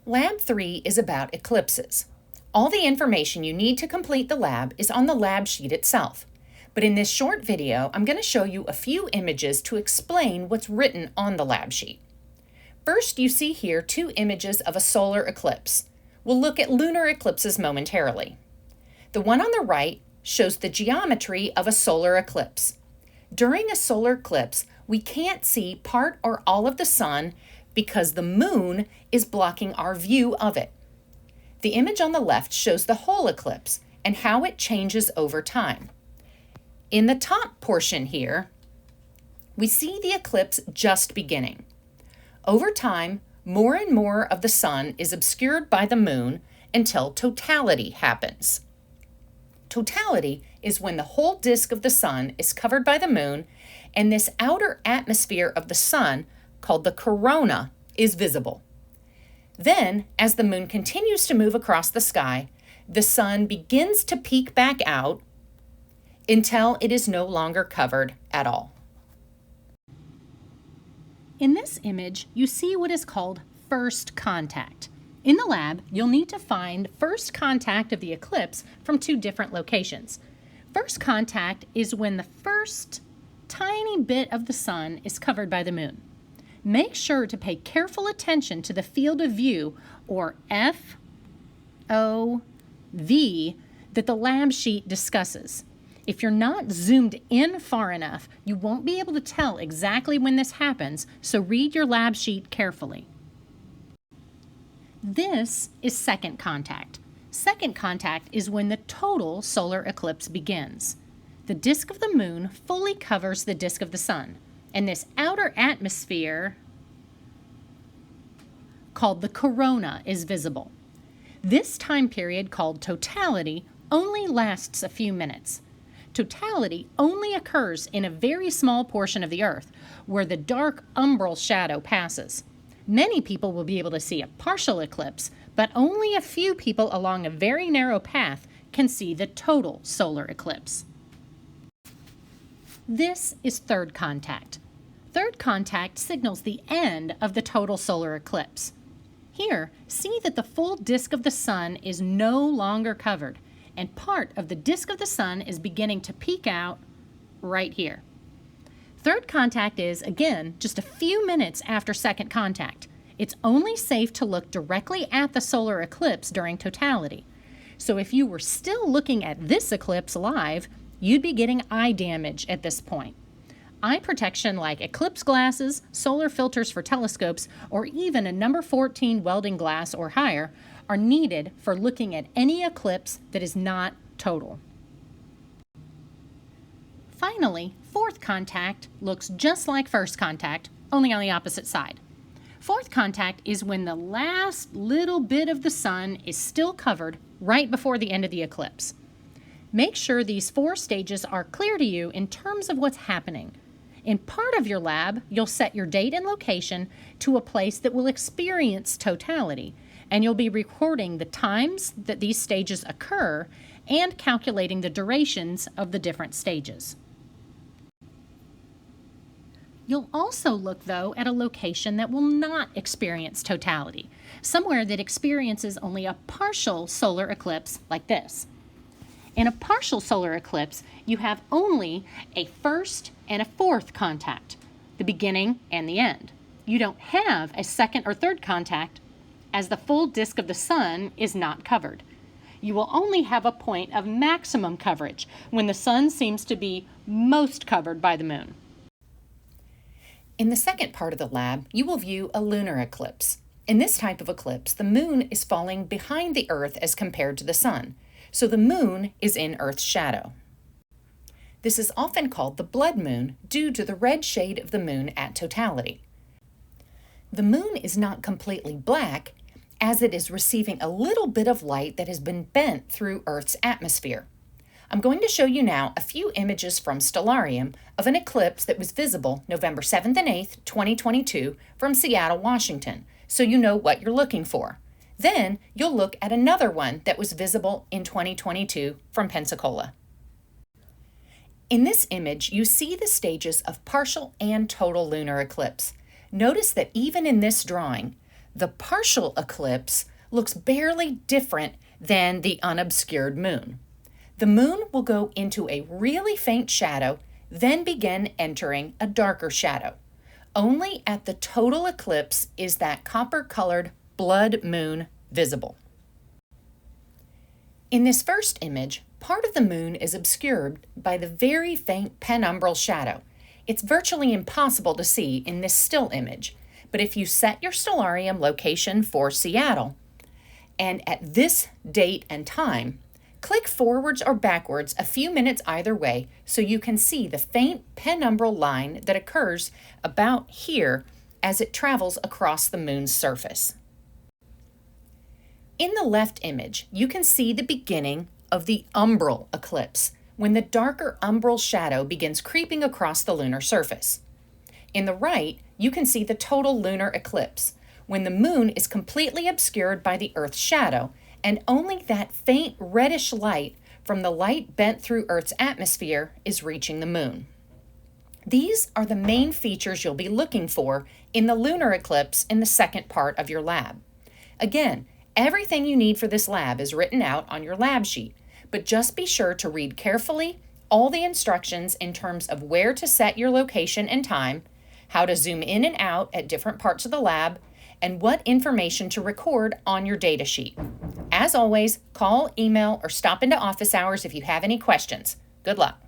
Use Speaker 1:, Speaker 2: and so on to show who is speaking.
Speaker 1: Lab 3 is about eclipses. All the information you need to complete the lab is on the lab sheet itself. But in this short video, I'm going to show you a few images to explain what's written on the lab sheet. First, you see here 2 images of a solar eclipse. We'll look at lunar eclipses momentarily. The one on the right shows the geometry of a solar eclipse. During a solar eclipse, we can't see part or all of the sun because the moon is blocking our view of it. The image on the left shows the whole eclipse and how it changes over time. In the top portion here, we see the eclipse just beginning. Over time, more and more of the sun is obscured by the moon until totality happens. Totality is when the whole disk of the sun is covered by the moon and this outer atmosphere of the sun, called the corona, is visible. Then, as the moon continues to move across the sky, the sun begins to peek back out until it is no longer covered at all.
Speaker 2: In this image, you see what is called first contact. In the lab, you'll need to find first contact of the eclipse from 2 different locations. First contact is when the first tiny bit of the sun is covered by the moon. Make sure to pay careful attention to the field of view, or FOV, that the lab sheet discusses. If you're not zoomed in far enough, you won't be able to tell exactly when this happens, so read your lab sheet carefully. This is second contact. Second contact is when the total solar eclipse begins. The disk of the moon fully covers the disk of the sun, and this outer atmosphere, called the corona, is visible. This time period, called totality, only lasts a few minutes. Totality only occurs in a very small portion of the Earth, where the dark umbral shadow passes. Many people will be able to see a partial eclipse, but only a few people along a very narrow path can see the total solar eclipse. This is third contact. Third contact signals the end of the total solar eclipse. Here, see that the full disk of the sun is no longer covered, and part of the disk of the sun is beginning to peek out right here. Third contact is, again, just a few minutes after second contact. It's only safe to look directly at the solar eclipse during totality. So if you were still looking at this eclipse live, you'd be getting eye damage at this point. Eye protection like eclipse glasses, solar filters for telescopes, or even a number 14 welding glass or higher are needed for looking at any eclipse that is not total. Finally, fourth contact looks just like first contact, only on the opposite side. Fourth contact is when the last little bit of the sun is still covered right before the end of the eclipse. Make sure these 4 stages are clear to you in terms of what's happening. In part of your lab, you'll set your date and location to a place that will experience totality, and you'll be recording the times that these stages occur and calculating the durations of the different stages. You'll also look, though, at a location that will not experience totality, somewhere that experiences only a partial solar eclipse like this. In a partial solar eclipse, you have only a first and a fourth contact, the beginning and the end. You don't have a second or third contact, as the full disk of the sun is not covered. You will only have a point of maximum coverage when the sun seems to be most covered by the moon.
Speaker 1: In the second part of the lab, you will view a lunar eclipse. In this type of eclipse, the moon is falling behind the Earth as compared to the sun, so the moon is in Earth's shadow. This is often called the blood moon due to the red shade of the moon at totality. The moon is not completely black, as it is receiving a little bit of light that has been bent through Earth's atmosphere. I'm going to show you now a few images from Stellarium of an eclipse that was visible November 7th and 8th, 2022 from Seattle, Washington, so you know what you're looking for. Then you'll look at another one that was visible in 2022 from Pensacola. In this image, you see the stages of partial and total lunar eclipse. Notice that even in this drawing, The partial eclipse looks barely different than the unobscured moon. The moon will go into a really faint shadow, then begin entering a darker shadow. Only at the total eclipse is that copper-colored blood moon visible. In this first image, part of the moon is obscured by the very faint penumbral shadow. It's virtually impossible to see in this still image, but if you set your stellarium location for Seattle, and at this date and time, click forwards or backwards a few minutes either way so you can see the faint penumbral line that occurs about here as it travels across the moon's surface. In the left image, you can see the beginning of the umbral eclipse, when the darker umbral shadow begins creeping across the lunar surface. In the right, you can see the total lunar eclipse, when the moon is completely obscured by the Earth's shadow, and only that faint reddish light from the light bent through Earth's atmosphere is reaching the moon. These are the main features you'll be looking for in the lunar eclipse in the second part of your lab. Again, everything you need for this lab is written out on your lab sheet, but just be sure to read carefully all the instructions in terms of where to set your location and time, how to zoom in and out at different parts of the lab, and what information to record on your data sheet. As always, call, email, or stop into office hours if you have any questions. Good luck.